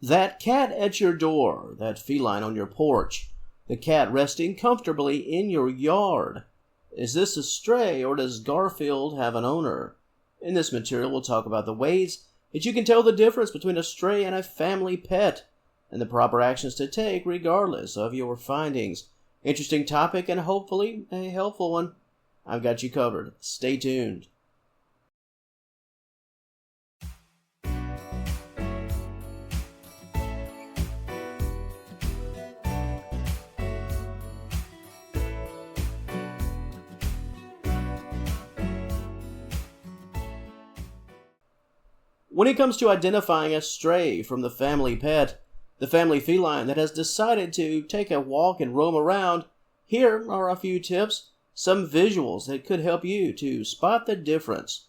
That cat at your door, that feline on your porch, the cat resting comfortably in your yard. Is this a stray, or does Garfield have an owner? In this material, we'll talk about the ways that you can tell the difference between a stray and a family pet, and the proper actions to take regardless of your findings. Interesting topic and hopefully a helpful one. I've got you covered. Stay tuned. When it comes to identifying a stray from the family pet, the family feline that has decided to take a walk and roam around, here are a few tips, some visuals that could help you to spot the difference.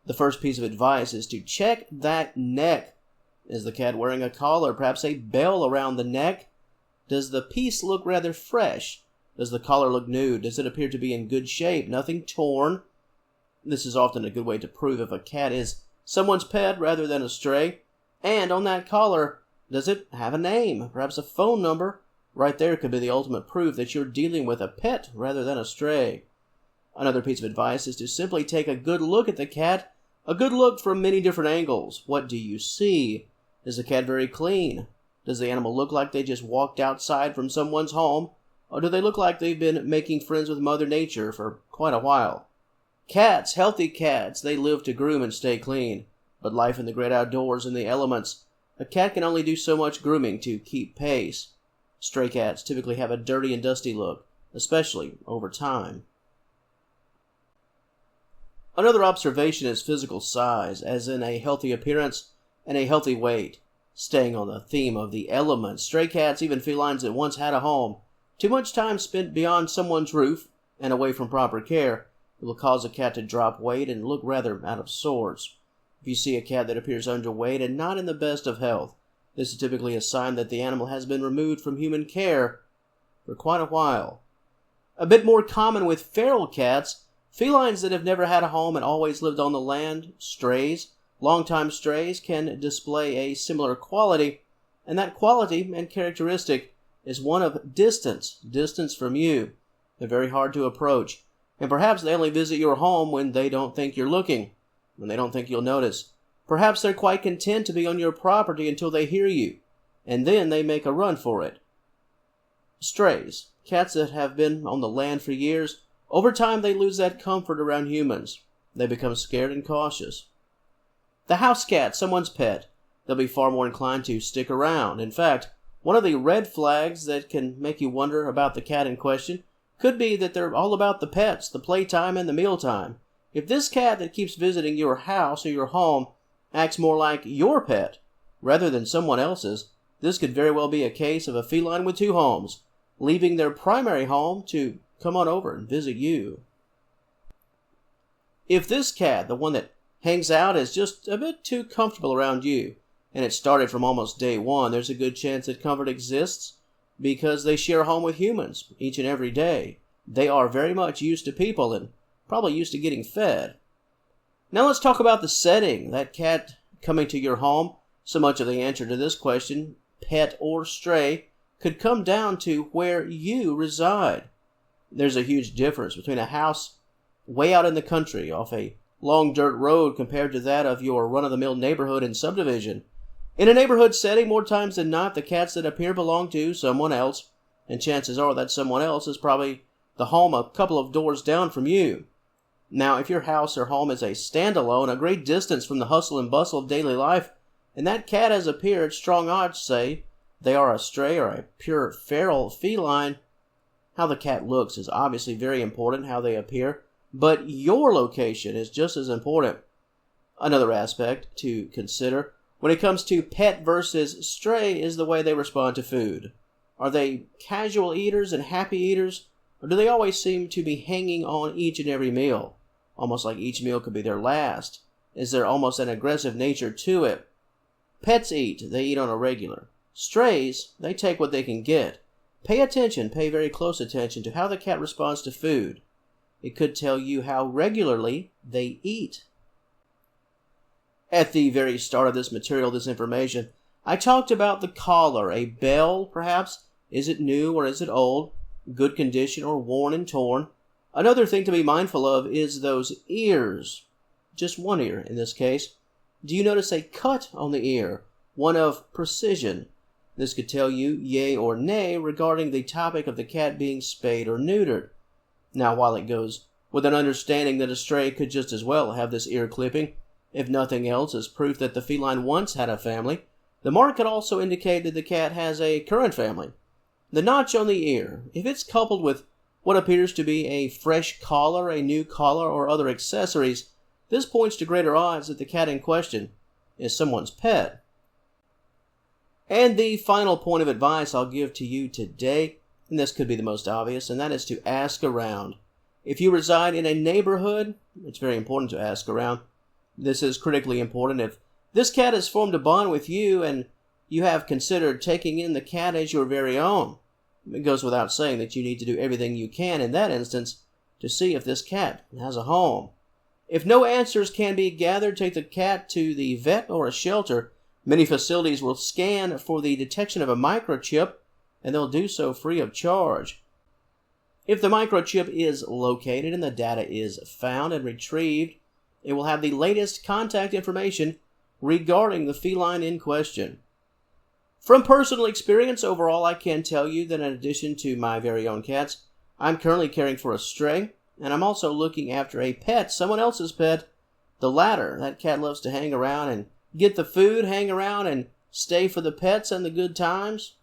The first piece of advice is to check that neck. Is the cat wearing a collar, perhaps a bell around the neck? Does the piece look rather fresh? Does the collar look new? Does it appear to be in good shape? Nothing torn? This is often a good way to prove if a cat is someone's pet rather than a stray. And on that collar, does it have a name? Perhaps a phone number? Right there could be the ultimate proof that you're dealing with a pet rather than a stray. Another piece of advice is to simply take a good look at the cat, a good look from many different angles. What do you see? Is the cat very clean? Does the animal look like they just walked outside from someone's home? Or do they look like they've been making friends with Mother Nature for quite a while? Cats, healthy cats, they live to groom and stay clean. But life in the great outdoors and the elements, a cat can only do so much grooming to keep pace. Stray cats typically have a dirty and dusty look, especially over time. Another observation is physical size, as in a healthy appearance and a healthy weight. Staying on the theme of the elements, stray cats, even felines that once had a home, too much time spent beyond someone's roof and away from proper care, it will cause a cat to drop weight and look rather out of sorts. If you see a cat that appears underweight and not in the best of health, this is typically a sign that the animal has been removed from human care for quite a while. A bit more common with feral cats, felines that have never had a home and always lived on the land, strays, longtime strays can display a similar quality, and that quality and characteristic is one of distance from you. They're very hard to approach, and perhaps they only visit your home when they don't think you're looking, when they don't think you'll notice. Perhaps they're quite content to be on your property until they hear you, and then they make a run for it. Strays, cats that have been on the land for years, over time they lose that comfort around humans. They become scared and cautious. The house cat, someone's pet, they'll be far more inclined to stick around. In fact, one of the red flags that can make you wonder about the cat in question could be that they're all about the pets, the playtime, and the mealtime. If this cat that keeps visiting your house or your home acts more like your pet rather than someone else's, this could very well be a case of a feline with two homes, leaving their primary home to come on over and visit you. If this cat, the one that hangs out, is just a bit too comfortable around you, and it started from almost day one, there's a good chance that comfort exists because they share a home with humans each and every day. They are very much used to people and probably used to getting fed. Now let's talk about the setting. That cat coming to your home, so much of the answer to this question, pet or stray, could come down to where you reside. There's a huge difference between a house way out in the country off a long dirt road compared to that of your run-of-the-mill neighborhood and subdivision. In a neighborhood setting, more times than not, the cats that appear belong to someone else, and chances are that someone else is probably the home a couple of doors down from you. Now, if your house or home is a standalone, a great distance from the hustle and bustle of daily life, and that cat has appeared, strong odds say they are a stray or a pure feral feline. How the cat looks is obviously very important, how they appear, but your location is just as important. Another aspect to consider when it comes to pet versus stray is the way they respond to food. Are they casual eaters and happy eaters, or do they always seem to be hanging on each and every meal, almost like each meal could be their last? Is there almost an aggressive nature to it? Pets eat, they eat on a regular. Strays, they take what they can get. Pay attention, pay very close attention to how the cat responds to food. It could tell you how regularly they eat. At the very start of this material, this information, I talked about the collar, a bell perhaps. Is it new or is it old? Good condition or worn and torn? Another thing to be mindful of is those ears. Just one ear in this case. Do you notice a cut on the ear? One of precision. This could tell you yay or nay regarding the topic of the cat being spayed or neutered. Now, while it goes with an understanding that a stray could just as well have this ear clipping, if nothing else as proof that the feline once had a family, the mark could also indicate that the cat has a current family. The notch on the ear, if it's coupled with what appears to be a fresh collar, a new collar, or other accessories, this points to greater odds that the cat in question is someone's pet. And the final point of advice I'll give to you today, and this could be the most obvious, and that is to ask around. If you reside in a neighborhood, it's very important to ask around. This is critically important. If this cat has formed a bond with you and you have considered taking in the cat as your very own, it goes without saying that you need to do everything you can in that instance to see if this cat has a home. If no answers can be gathered, take the cat to the vet or a shelter. Many facilities will scan for the detection of a microchip, and they'll do so free of charge. If the microchip is located and the data is found and retrieved, it will have the latest contact information regarding the feline in question. From personal experience, overall, I can tell you that in addition to my very own cats, I'm currently caring for a stray, and I'm also looking after a pet, someone else's pet. The latter, that cat loves to hang around and get the food, hang around, and stay for the pets and the good times.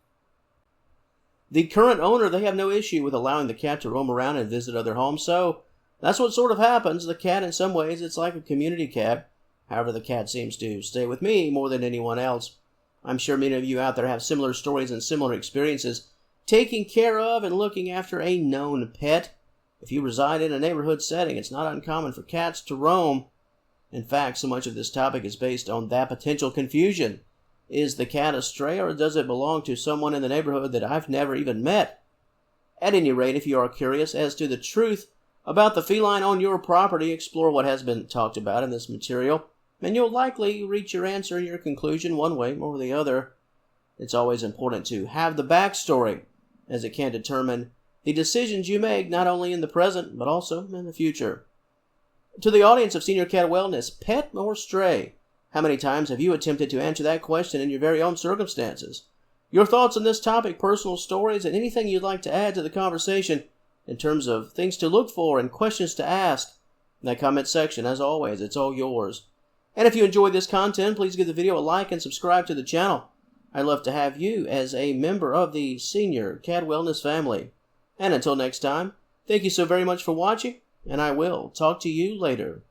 The current owner, they have no issue with allowing the cat to roam around and visit other homes, so that's what sort of happens. The cat, in some ways, it's like a community cat. However, the cat seems to stay with me more than anyone else. I'm sure many of you out there have similar stories and similar experiences taking care of and looking after a known pet. If you reside in a neighborhood setting, it's not uncommon for cats to roam. In fact, so much of this topic is based on that potential confusion. Is the cat a stray, or does it belong to someone in the neighborhood that I've never even met? At any rate, if you are curious as to the truth about the feline on your property, explore what has been talked about in this material, and you'll likely reach your answer and your conclusion one way or the other. It's always important to have the backstory, as it can determine the decisions you make not only in the present, but also in the future. To the audience of Senior Cat Wellness, pet or stray? How many times have you attempted to answer that question in your very own circumstances? Your thoughts on this topic, personal stories, and anything you'd like to add to the conversation in terms of things to look for and questions to ask in that comment section. As always, it's all yours. And if you enjoyed this content, please give the video a like and subscribe to the channel. I'd love to have you as a member of the Senior Cat Wellness family. And until next time, thank you so very much for watching, and I will talk to you later.